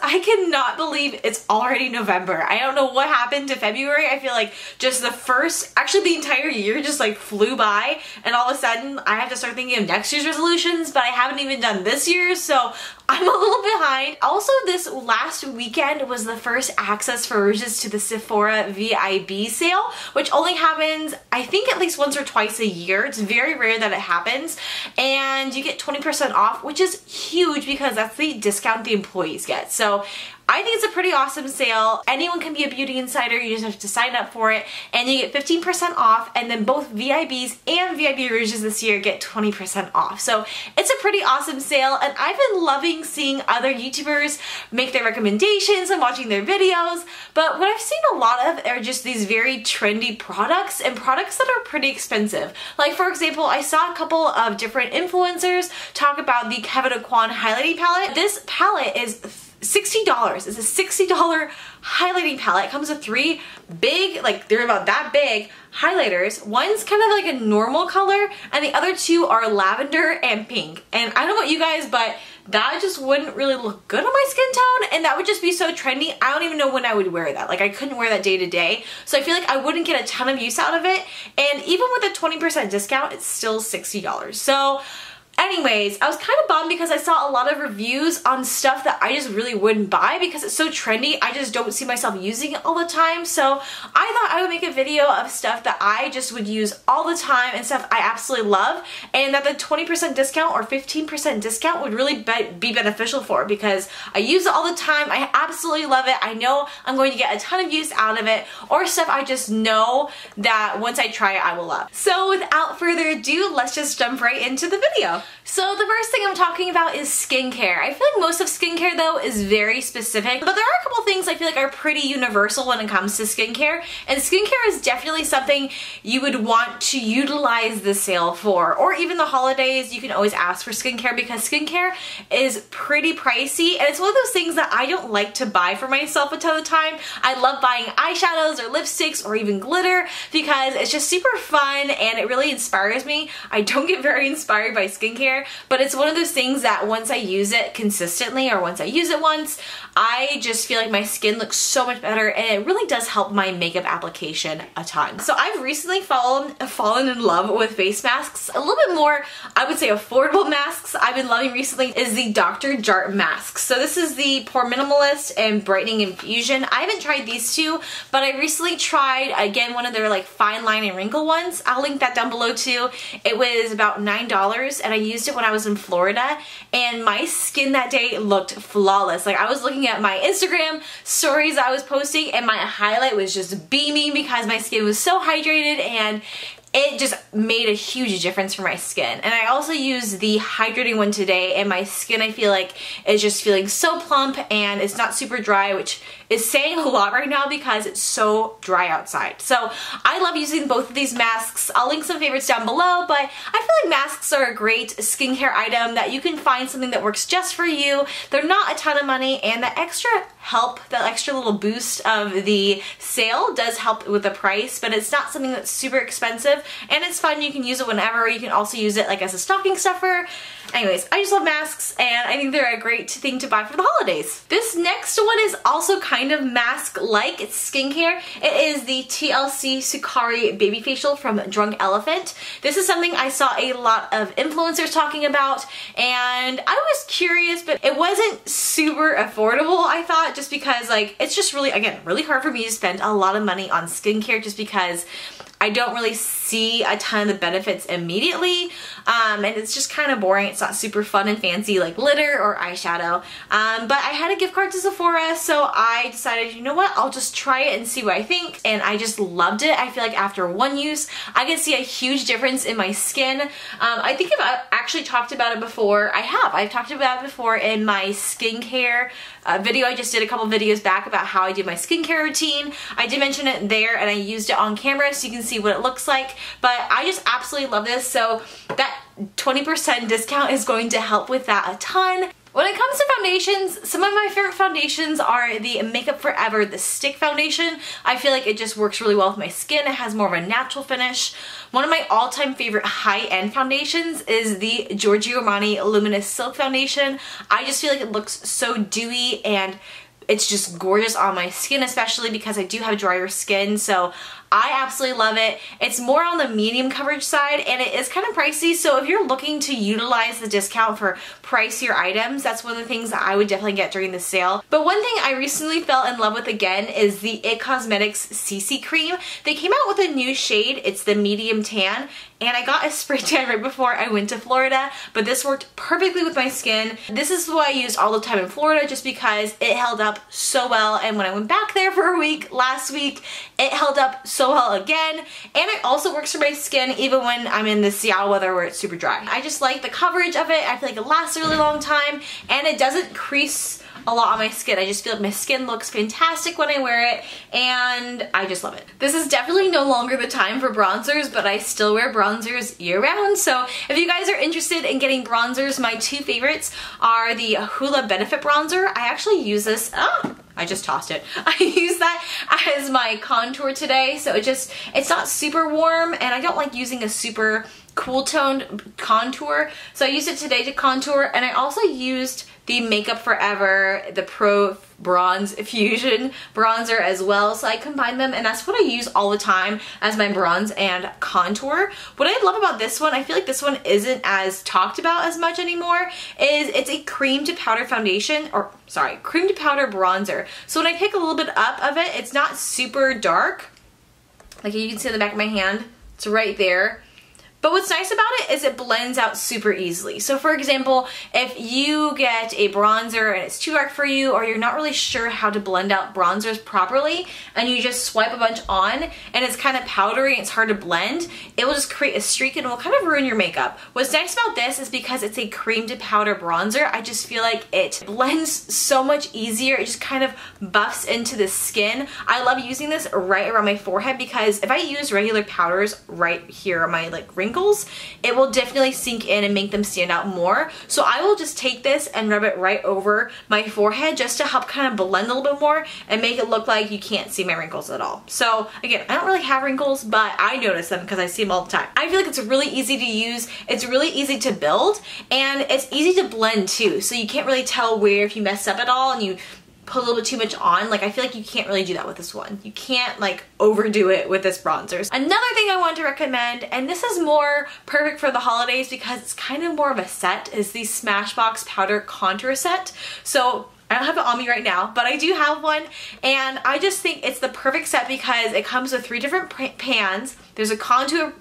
I cannot believe it's already November. I don't know what happened to February. I feel like just actually the entire year just like flew by, and all of a sudden I have to start thinking of next year's resolutions, but I haven't even done this year's, so I'm a little behind. Also, this last weekend was the first access for rouges to the Sephora VIB sale, which only happens, I think, at least once or twice a year. It's very rare that it happens, and you get 20% off, which is huge because that's the discount the employees get. So I think it's a pretty awesome sale. Anyone can be a beauty insider. You just have to sign up for it, and you get 15% off, and then both VIBs and VIB rouges this year get 20% off. So it's a pretty awesome sale, and I've been loving seeing other YouTubers make their recommendations and watching their videos, but what I've seen a lot of are just these very trendy products and products that are pretty expensive. Like, for example, I saw a couple of different influencers talk about the Kevin Aquan highlighting palette. This palette is $60. It's a $60 highlighting palette. It comes with 3 big, like they're about that big, highlighters. One's kind of like a normal color, and the other 2 are lavender and pink. And I don't know about you guys, but that just wouldn't really look good on my skin tone, and that would just be so trendy. I don't even know when I would wear that. Like, I couldn't wear that day to day, so I feel like I wouldn't get a ton of use out of it. And even with a 20% discount, it's still $60. So anyways, I was kind of bummed because I saw a lot of reviews on stuff that I just really wouldn't buy because it's so trendy. I just don't see myself using it all the time. So I thought I would make a video of stuff that I just would use all the time and stuff I absolutely love, and that the 20% discount or 15% discount would really be beneficial for, because I use it all the time. I absolutely love it. I know I'm going to get a ton of use out of it, or stuff I just know that once I try it I will love. So without further ado, let's just jump right into the video. So the first thing I'm talking about is skincare. I feel like most of skincare though is very specific, but there are a couple things I feel like are pretty universal when it comes to skincare, and skincare is definitely something you would want to utilize the sale for, or even the holidays. You can always ask for skincare because skincare is pretty pricey, and it's one of those things that I don't like to buy for myself a ton of the time. I love buying eyeshadows or lipsticks or even glitter because it's just super fun and it really inspires me. I don't get very inspired by skincare, but it's one of those things that once I use it consistently, or once I use it once, I just feel like my skin looks so much better, and it really does help my makeup application a ton. So I've recently fallen in love with face masks. A little bit more, I would say, affordable masks I've been loving recently is the Dr. Jart mask. So this is the Pore Minimalist and Brightening Infusion. I haven't tried these two, but I recently tried, again, one of their like fine line and wrinkle ones. I'll link that down below too. It was about $9, and I used it when I was in Florida, and my skin that day looked flawless. Like, I was looking at my Instagram stories I was posting, and my highlight was just beaming because my skin was so hydrated, and it just made a huge difference for my skin. And I also used the hydrating one today, and my skin, I feel like, is just feeling so plump, and it's not super dry, which is saying a lot right now because it's so dry outside. So I love using both of these masks. I'll link some favorites down below, but I feel like masks are a great skincare item that you can find something that works just for you. They're not a ton of money, and the extra help, the extra little boost of the sale does help with the price, but it's not something that's super expensive, and it's fun. You can use it whenever. You can also use it like as a stocking stuffer. Anyways, I just love masks, and I think they're a great thing to buy for the holidays. This next one is also kind of mask-like. It's skincare. It is the TLC Sukari Baby Facial from Drunk Elephant. This is something I saw a lot of influencers talking about, and I was curious, but it wasn't super affordable, I thought, just because, like, it's just really, again, really hard for me to spend a lot of money on skincare just because I don't really see a ton of the benefits immediately, and it's just kind of boring. It's not super fun and fancy like glitter or eyeshadow, but I had a gift card to Sephora, so I decided, you know what, I'll just try it and see what I think, and I just loved it. I feel like after one use, I can see a huge difference in my skin. I think I've actually talked about it before. I've talked about it before in my skincare video. I just did a couple videos back about how I do my skincare routine. I did mention it there, and I used it on camera so you can see what it looks like, but I just absolutely love this. So that 20% discount is going to help with that a ton. When it comes to foundations, some of my favorite foundations are the Makeup Forever, the stick foundation. I feel like it just works really well with my skin. It has more of a natural finish. One of my all-time favorite high-end foundations is the Giorgio Armani Luminous Silk Foundation. I just feel like it looks so dewy and it's just gorgeous on my skin, especially because I do have drier skin, so I absolutely love it. It's more on the medium coverage side and it is kind of pricey, so if you're looking to utilize the discount for pricier items, that's one of the things that I would definitely get during the sale. But one thing I recently fell in love with again is the IT Cosmetics CC Cream. They came out with a new shade, it's the medium tan, and I got a spray tan right before I went to Florida, but this worked perfectly with my skin. This is what I used all the time in Florida just because it held up so well, and when I went back there for a week last week, it held up so well again, and it also works for my skin even when I'm in the Seattle weather where it's super dry. I just like the coverage of it. I feel like it lasts a really long time and it doesn't crease a lot on my skin. I just feel like my skin looks fantastic when I wear it and I just love it. This is definitely no longer the time for bronzers, but I still wear bronzers year round. So if you guys are interested in getting bronzers, my two favorites are the Hoola Benefit Bronzer. I actually use this, I just tossed it. I use that as my contour today, so it's not super warm and I don't like using a super cool toned contour. So I used it today to contour, and I also used the Makeup Forever, the Pro Bronze Fusion bronzer as well. So I combined them and that's what I use all the time as my bronze and contour. What I love about this one, I feel like this one isn't as talked about as much anymore, is it's a cream to powder foundation, or sorry, cream to powder bronzer. So when I pick a little bit up of it, it's not super dark. Like you can see on the back of my hand, it's right there. But what's nice about it is it blends out super easily. So for example, if you get a bronzer and it's too dark for you, or you're not really sure how to blend out bronzers properly, and you just swipe a bunch on and it's kind of powdery and it's hard to blend, it will just create a streak and it will kind of ruin your makeup. What's nice about this is because it's a cream to powder bronzer, I just feel like it blends so much easier. It just kind of buffs into the skin. I love using this right around my forehead because if I use regular powders right here on my like wrinkles, it will definitely sink in and make them stand out more. So I will just take this and rub it right over my forehead just to help kind of blend a little bit more and make it look like you can't see my wrinkles at all. So again, I don't really have wrinkles, but I notice them because I see them all the time. I feel like it's really easy to use, it's really easy to build, and it's easy to blend too. So you can't really tell where if you mess up at all and you put a little bit too much on. Like I feel like you can't really do that with this one. You can't like overdo it with this bronzer. Another thing I want to recommend, and this is more perfect for the holidays because it's kind of more of a set, is the Smashbox Powder Contour Set. So I don't have it on me right now, but I do have one, and I just think it's the perfect set because it comes with 3 different pans. There's a contour,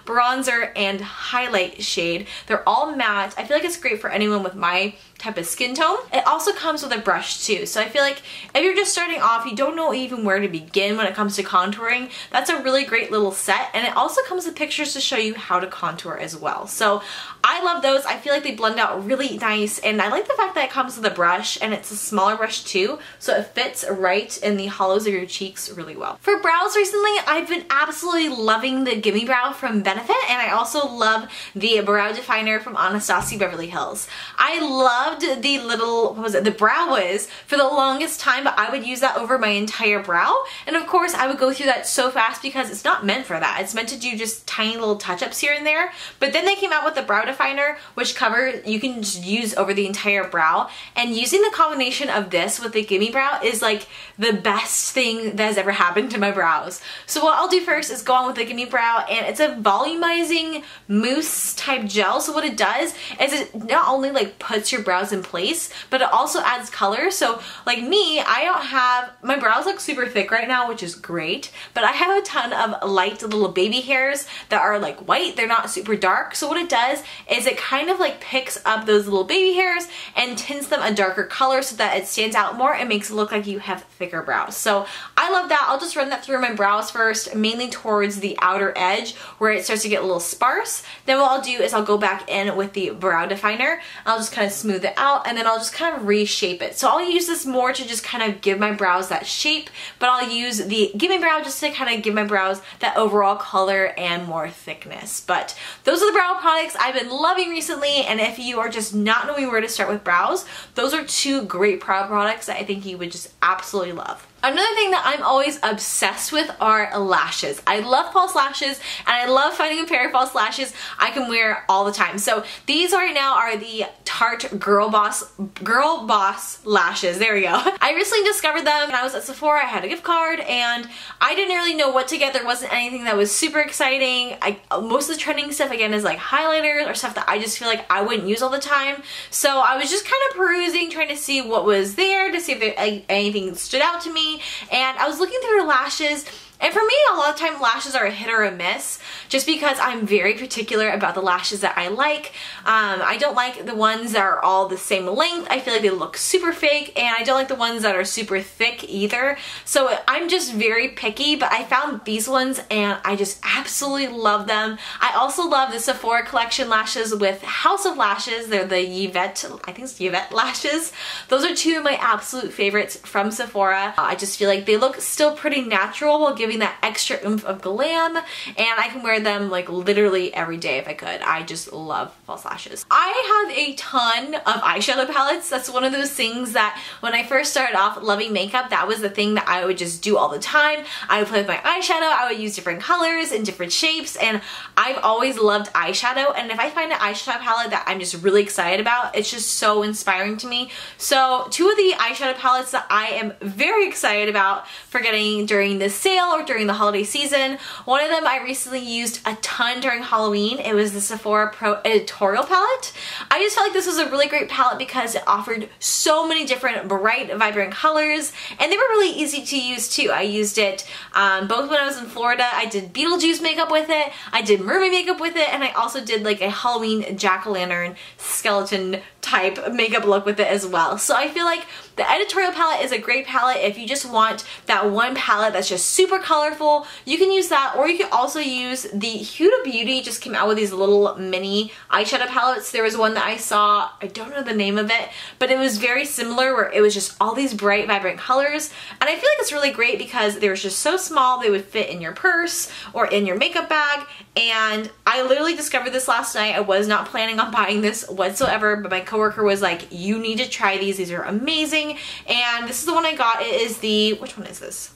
bronzer, and highlight shade. They're all matte. I feel like it's great for anyone with my type of skin tone. It also comes with a brush too, so I feel like if you're just starting off, you don't know even where to begin when it comes to contouring, that's a really great little set, and it also comes with pictures to show you how to contour as well. So I love those. I feel like they blend out really nice, and I like the fact that it comes with a brush, and it's a smaller brush too, so it fits right in the hollows of your cheeks really well. For brows recently, I've been absolutely loving the Gimme Brow from Benefit, and I also love the brow definer from Anastasia Beverly Hills. I loved the little, what was it, the Brow Wiz for the longest time, but I would use that over my entire brow, and of course I would go through that so fast because it's not meant for that. It's meant to do just tiny little touch-ups here and there, but then they came out with the brow definer, which you can just use over the entire brow, and using the combination of this with the Gimme Brow is like the best thing that has ever happened to my brows. So what I'll do first is go on with the Gimme Brow, and it's a volumizing mousse type gel. So what it does is it not only like puts your brows in place, but it also adds color. So like me, I don't have, my brows look super thick right now, which is great, but I have a ton of light little baby hairs that are like white. They're not super dark. So what it does is it kind of like picks up those little baby hairs and tints them a darker color so that it stands out more and makes it look like you have thicker brows. So I I love that. I'll just run that through my brows first, mainly towards the outer edge where it starts to get a little sparse. Then what I'll do is I'll go back in with the brow definer. I'll just kind of smooth it out and then I'll just kind of reshape it. So I'll use this more to just kind of give my brows that shape, but I'll use the Gimme Brow just to kind of give my brows that overall color and more thickness. But those are the brow products I've been loving recently, and if you are just not knowing where to start with brows, those are two great brow products that I think you would just absolutely love. Another thing that I'm always obsessed with are lashes. I love false lashes and I love finding a pair of false lashes I can wear all the time. So these right now are the Tarte Girl Boss lashes. There we go. I recently discovered them when I was at Sephora. I had a gift card and I didn't really know what to get. There wasn't anything that was super exciting. Most of the trending stuff again is like highlighters or stuff that I just feel like I wouldn't use all the time. So I was just kind of perusing, trying to see what was there, to see if there, anything stood out to me. And I was looking through her lashes, and for me a lot of time lashes are a hit or a miss just because I'm very particular about the lashes that I like. I don't like the ones that are all the same length. I feel like they look super fake, and I don't like the ones that are super thick either. So I'm just very picky, but I found these ones and I just absolutely love them. I also love the Sephora collection lashes with House of Lashes. They're the Yvette, I think it's Yvette lashes. Those are two of my absolute favorites from Sephora. I just feel like they look still pretty natural while giving that extra oomph of glam, and I can wear them like literally every day if I could. I just love false lashes. I have a ton of eyeshadow palettes. That's one of those things that when I first started off loving makeup, that was the thing that I would just do all the time. I would play with my eyeshadow, I would use different colors and different shapes, and I've always loved eyeshadow, and if I find an eyeshadow palette that I'm just really excited about, it's just so inspiring to me. So two of the eyeshadow palettes that I am very excited about for getting during this sale or during the holiday season. One of them I recently used a ton during Halloween. It was the Sephora Pro Editorial palette. I just felt like this was a really great palette because it offered so many different bright, vibrant colors, and they were really easy to use too. I used it both when I was in Florida. I did Beetlejuice makeup with it, I did mermaid makeup with it, and I also did like a Halloween jack-o'-lantern skeleton type makeup look with it as well. So I feel like the editorial palette is a great palette if you just want that one palette that's just super colorful. You can use that, or you can also use the Huda Beauty just came out with these little mini eyeshadow palettes. There was one that I saw, I don't know the name of it, but it was very similar where it was just all these bright, vibrant colors. And I feel like it's really great because they were just so small, they would fit in your purse or in your makeup bag. And I literally discovered this last night. I was not planning on buying this whatsoever, but my coworker was like, you need to try these. These are amazing. And this is the one I got. It is the, which one is this?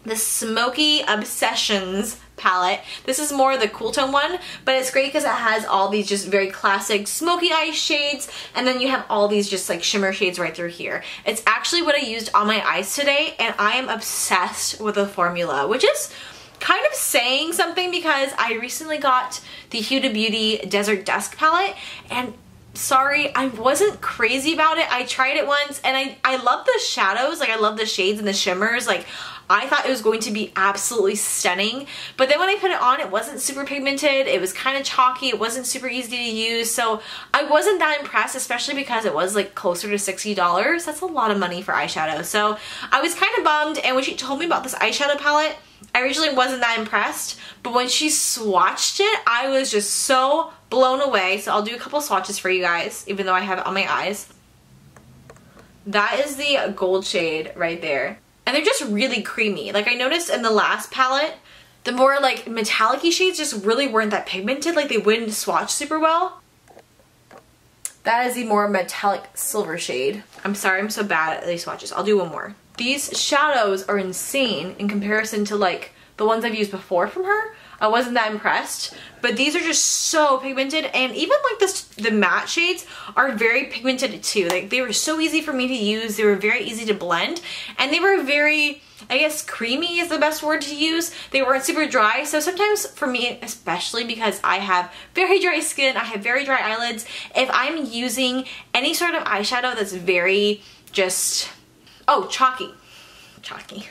The Smoky Obsessions palette. This is more the cool tone one, but it's great because it has all these just very classic smoky eye shades, and then you have all these just like shimmer shades right through here. It's actually what I used on my eyes today, and I am obsessed with the formula, which is kind of saying something because I recently got the Huda Beauty Desert Dusk palette, and sorry, I wasn't crazy about it. I tried it once and I love the shadows, like I love the shades and the shimmers, like I thought it was going to be absolutely stunning, but then when I put it on, it wasn't super pigmented, it was kind of chalky, it wasn't super easy to use, so I wasn't that impressed, especially because it was like closer to $60. That's a lot of money for eyeshadow, so I was kind of bummed. And when she told me about this eyeshadow palette, I originally wasn't that impressed, but when she swatched it, I was just so blown away. So I'll do a couple swatches for you guys, even though I have it on my eyes. That is the gold shade right there. And they're just really creamy. Like I noticed in the last palette, the more like metallic-y shades just really weren't that pigmented, like they wouldn't swatch super well. That is the more metallic silver shade. I'm sorry, I'm so bad at these swatches. I'll do one more. These shadows are insane in comparison to like the ones I've used before from her. I wasn't that impressed, but these are just so pigmented, and even like the matte shades are very pigmented too. Like they were so easy for me to use, they were very easy to blend, and they were very, I guess creamy is the best word to use. They weren't super dry, so sometimes for me, especially because I have very dry skin, I have very dry eyelids, if I'm using any sort of eyeshadow that's very just, oh, chalky. chalky.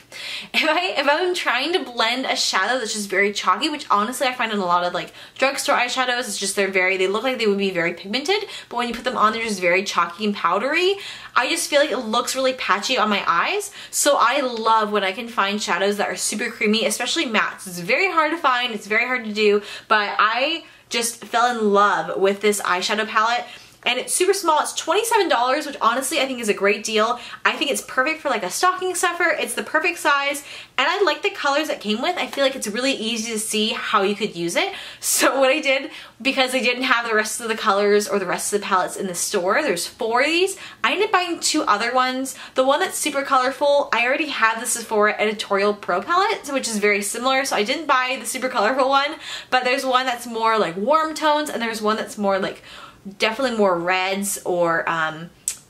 If I'm trying to blend a shadow that's just very chalky, which honestly I find in a lot of like drugstore eyeshadows, it's just they look like they would be very pigmented, but when you put them on, they're just very chalky and powdery. I just feel like it looks really patchy on my eyes. So I love when I can find shadows that are super creamy, especially mattes. It's very hard to find, it's very hard to do, but I just fell in love with this eyeshadow palette. And it's super small. It's $27, which honestly I think is a great deal. I think it's perfect for like a stocking stuffer. It's the perfect size, and I like the colors it came with. I feel like it's really easy to see how you could use it. So what I did, because I didn't have the rest of the colors or the rest of the palettes in the store, there's 4 of these. I ended up buying 2 other ones. The one that's super colorful, I already have the Sephora Editorial Pro palette, which is very similar, so I didn't buy the super colorful one, but there's one that's more like warm tones, and there's one that's more like definitely more reds or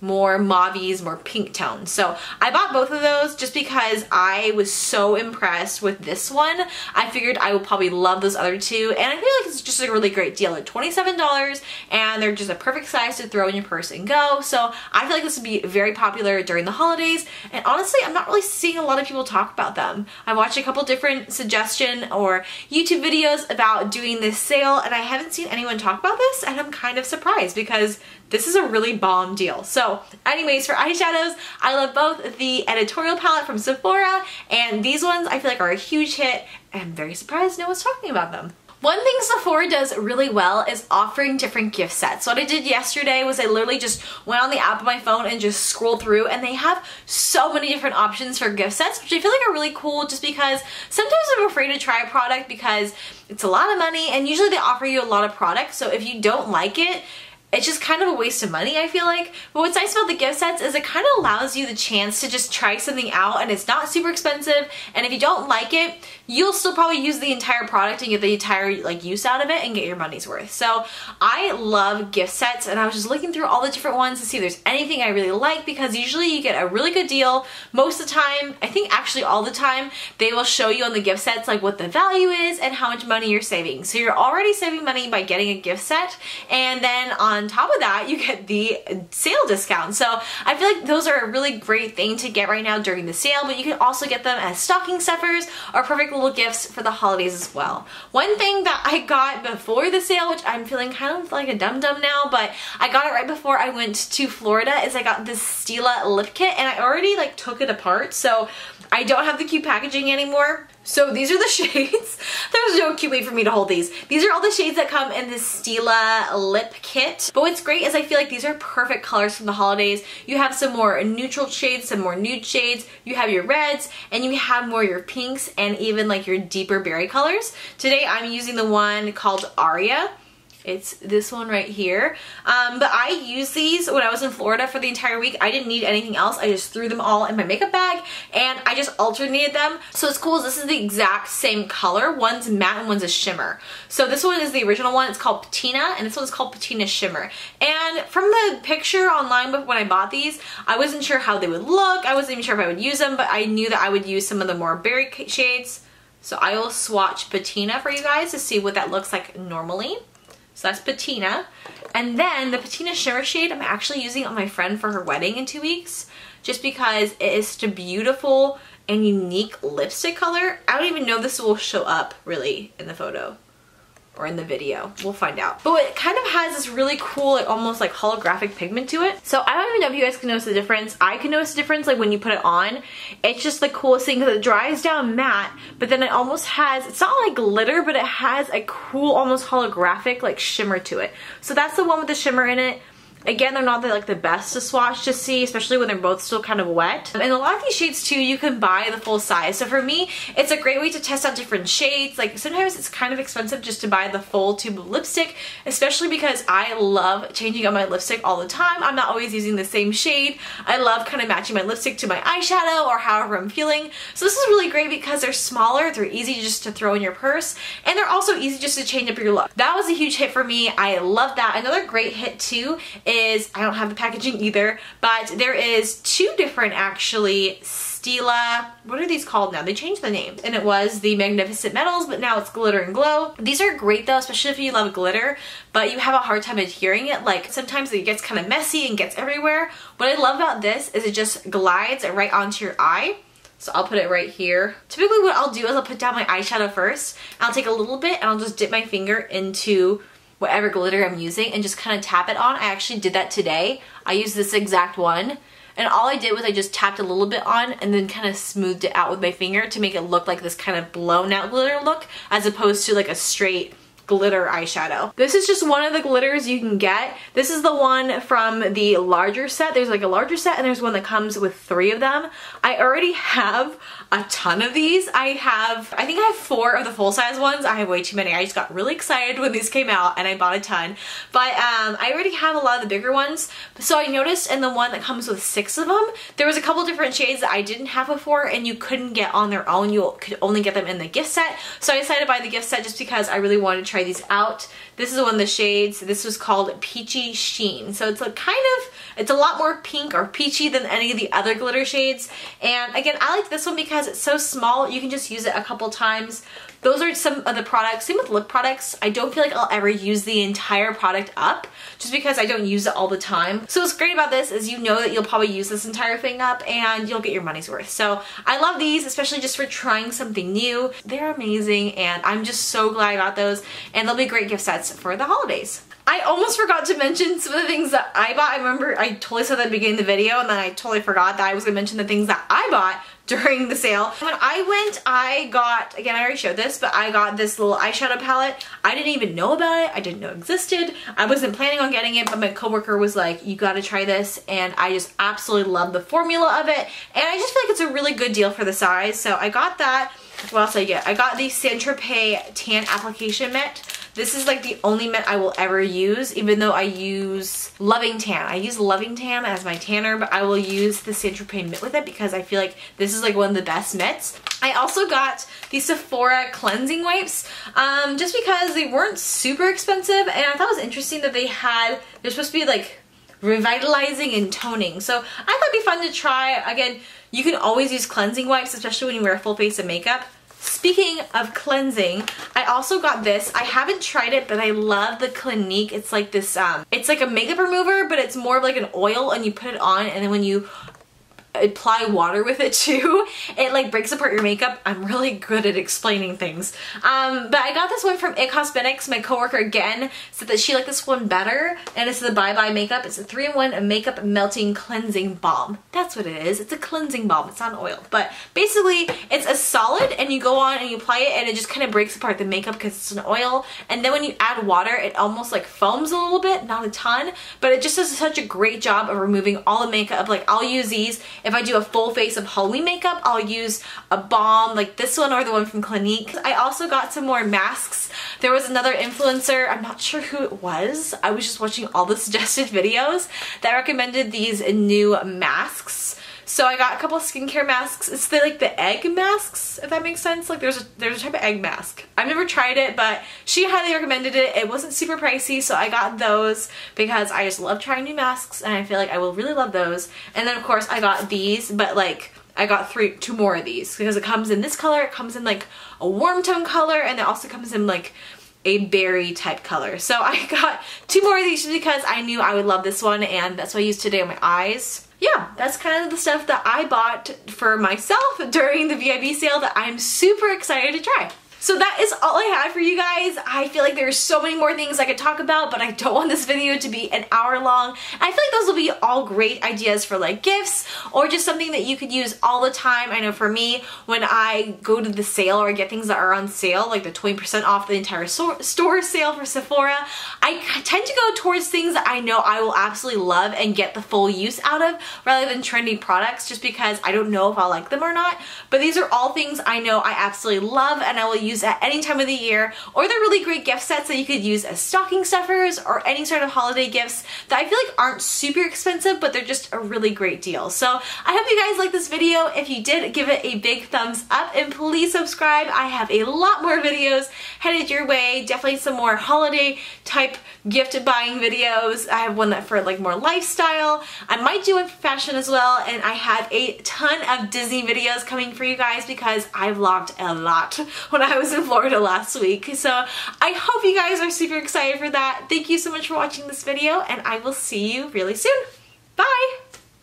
more mauves, more pink tones. So I bought both of those just because I was so impressed with this one. I figured I would probably love those other 2, and I feel like it's just a really great deal at $27, and they're just a perfect size to throw in your purse and go. So I feel like this would be very popular during the holidays, and honestly I'm not really seeing a lot of people talk about them. I watched a couple different suggestion or YouTube videos about doing this sale, and I haven't seen anyone talk about this, and I'm kind of surprised because this is a really bomb deal. So anyways, for eyeshadows, I love both the editorial palette from Sephora, and these ones I feel like are a huge hit, and I'm very surprised no one's talking about them. One thing Sephora does really well is offering different gift sets. So what I did yesterday was I literally just went on the app on my phone and just scrolled through, and they have so many different options for gift sets, which I feel like are really cool, just because sometimes I'm afraid to try a product because it's a lot of money, and usually they offer you a lot of products, so if you don't like it, it's just kind of a waste of money, I feel like. But what's nice about the gift sets is it kind of allows you the chance to just try something out, and it's not super expensive, and if you don't like it, you'll still probably use the entire product and get the entire like use out of it and get your money's worth. So I love gift sets, and I was just looking through all the different ones to see if there's anything I really like, because usually you get a really good deal. Most of the time, I think actually all the time, they will show you on the gift sets like what the value is and how much money you're saving. So you're already saving money by getting a gift set, and then on top of that, you get the sale discount. So I feel like those are a really great thing to get right now during the sale, but you can also get them as stocking stuffers or perfect little gifts for the holidays as well. One thing that I got before the sale, which I'm feeling kind of like a dum-dum now, but I got it right before I went to Florida, is I got this Stila lip kit, and I already like took it apart, so I don't have the cute packaging anymore. So these are the shades. There's no cute way for me to hold these. These are all the shades that come in this Stila lip kit. But what's great is I feel like these are perfect colors from the holidays. You have some more neutral shades, some more nude shades. You have your reds, and you have more your pinks, and even like your deeper berry colors. Today I'm using the one called Aria. It's this one right here. But I used these when I was in Florida for the entire week. I didn't need anything else. I just threw them all in my makeup bag, and I just alternated them. So what's cool is this is the exact same color. One's matte and one's a shimmer. So this one is the original one. It's called Patina, and this one's called Patina Shimmer. And from the picture online when I bought these, I wasn't sure how they would look. I wasn't even sure if I would use them, but I knew that I would use some of the more berry shades. So I will swatch Patina for you guys to see what that looks like normally. So that's Patina. And then the Patina Shimmer shade I'm actually using on my friend for her wedding in 2 weeks, just because it is such a beautiful and unique lipstick color. I don't even know if this will show up really in the photo or in the video. We'll find out. But it kind of has this really cool, like almost like holographic pigment to it. So I don't even know if you guys can notice the difference. I can notice the difference like when you put it on. It's just the coolest thing because it dries down matte, but then it almost has, it's not like glitter, but it has a cool, almost holographic like shimmer to it. So that's the one with the shimmer in it. Again, they're not the best to swatch to see, especially when they're both still kind of wet. And a lot of these shades too, you can buy the full size. So for me, it's a great way to test out different shades. Like sometimes it's kind of expensive just to buy the full tube of lipstick, especially because I love changing up my lipstick all the time. I'm not always using the same shade. I love kind of matching my lipstick to my eyeshadow or however I'm feeling. So this is really great because they're smaller, they're easy just to throw in your purse, and they're also easy just to change up your look. That was a huge hit for me. I love that. Another great hit too is, I don't have the packaging either, but there is 2 different actually Stila, what are these called now? They changed the name, and it was the Magnificent Metals, but now it's Glitter and Glow. These are great though, especially if you love glitter, but you have a hard time adhering it. Like sometimes it gets kind of messy and gets everywhere. What I love about this is it just glides right onto your eye. So I'll put it right here. Typically what I'll do is I'll put down my eyeshadow first. I'll take a little bit and I'll just dip my finger into whatever glitter I'm using and just kind of tap it on. I actually did that today. I used this exact one. And all I did was I just tapped a little bit on and then kind of smoothed it out with my finger to make it look like this kind of blown out glitter look as opposed to like a straight glitter eyeshadow. This is just one of the glitters you can get. This is the one from the larger set. There's like a larger set and there's one that comes with 3 of them. I already have a ton of these. I think I have 4 of the full size ones. I have way too many. I just got really excited when these came out and I bought a ton. But I already have a lot of the bigger ones. So I noticed in the one that comes with 6 of them, there was a couple different shades that I didn't have before and you couldn't get on their own. You could only get them in the gift set. So I decided to buy the gift set just because I really wanted to try these out. This is one of the shades. This was called Peachy Sheen. So it's it's a lot more pink or peachy than any of the other glitter shades. And again, I like this one because it's so small. You can just use it a couple times. Those are some of the products. Same with lip products. I don't feel like I'll ever use the entire product up just because I don't use it all the time. So what's great about this is you know that you'll probably use this entire thing up and you'll get your money's worth. So I love these, especially just for trying something new. They're amazing and I'm just so glad I got those, and they'll be great gift sets for the holidays. I almost forgot to mention some of the things that I bought. I remember I totally said that at the beginning of the video and then I totally forgot that I was going to mention the things that I bought during the sale. When I went, I got, again I already showed this, but I got this little eyeshadow palette. I didn't even know about it. I didn't know it existed. I wasn't planning on getting it, but my coworker was like, you gotta try this, and I just absolutely love the formula of it, and I just feel like it's a really good deal for the size. So I got that. What else did I get? I got the Saint-Tropez Tan Application Mitt. This is like the only mitt I will ever use, even though I use Loving Tan. I use Loving Tan as my tanner, but I will use the Saint-Tropez mitt with it because I feel like this is like one of the best mitts. I also got the Sephora cleansing wipes just because they weren't super expensive, and I thought it was interesting that they're supposed to be like revitalizing and toning. So I thought it'd be fun to try. Again, you can always use cleansing wipes, especially when you wear a full face of makeup. Speaking of cleansing, I also got this. I haven't tried it, but I love the Clinique. It's like this, it's like a makeup remover, but it's more of like an oil, and you put it on, and then when you apply water with it too, it like breaks apart your makeup. I'm really good at explaining things. But I got this one from It Cosmetics. My coworker again said that she liked this one better, and it's the Bye Bye Makeup. It's a 3-in-1 makeup melting cleansing balm. That's what it is. It's a cleansing balm. It's not an oil, but basically it's a solid, and you go on and you apply it, and it just kind of breaks apart the makeup because it's an oil. And then when you add water, it almost like foams a little bit, not a ton, but it just does such a great job of removing all the makeup. Like I'll use these if I do a full face of Halloween makeup. I'll use a balm like this one or the one from Clinique. I also got some more masks. There was another influencer, I'm not sure who it was, I was just watching all the suggested videos that recommended these new masks. So I got a couple of skincare masks. It's like the egg masks, if that makes sense. Like there's a type of egg mask. I've never tried it, but she highly recommended it. It wasn't super pricey, so I got those because I just love trying new masks, and I feel like I will really love those. And then of course I got these, but like I got two more of these because it comes in this color, it comes in like a warm tone color, and it also comes in like a berry type color. So I got 2 more of these just because I knew I would love this one, and that's what I used today on my eyes. Yeah, that's kind of the stuff that I bought for myself during the VIB sale that I'm super excited to try. So that is all I had for you guys. I feel like there's so many more things I could talk about, but I don't want this video to be an hour long. I feel like those will be all great ideas for like gifts or just something that you could use all the time. I know for me, when I go to the sale or I get things that are on sale, like the 20% off the entire store sale for Sephora, I tend to go towards things that I know I will absolutely love and get the full use out of rather than trendy products, just because I don't know if I'll like them or not. But these are all things I know I absolutely love and I will use at any time of the year, or they're really great gift sets that you could use as stocking stuffers or any sort of holiday gifts that I feel like aren't super expensive, but they're just a really great deal. So I hope you guys liked this video. If you did, give it a big thumbs up and please subscribe. I have a lot more videos headed your way. Definitely some more holiday type gift buying videos. I have one that for like more lifestyle. I might do one for fashion as well, and I have a ton of Disney videos coming for you guys because I vlogged a lot when I was in Florida last week. So I hope you guys are super excited for that. Thank you so much for watching this video, and I will see you really soon. Bye!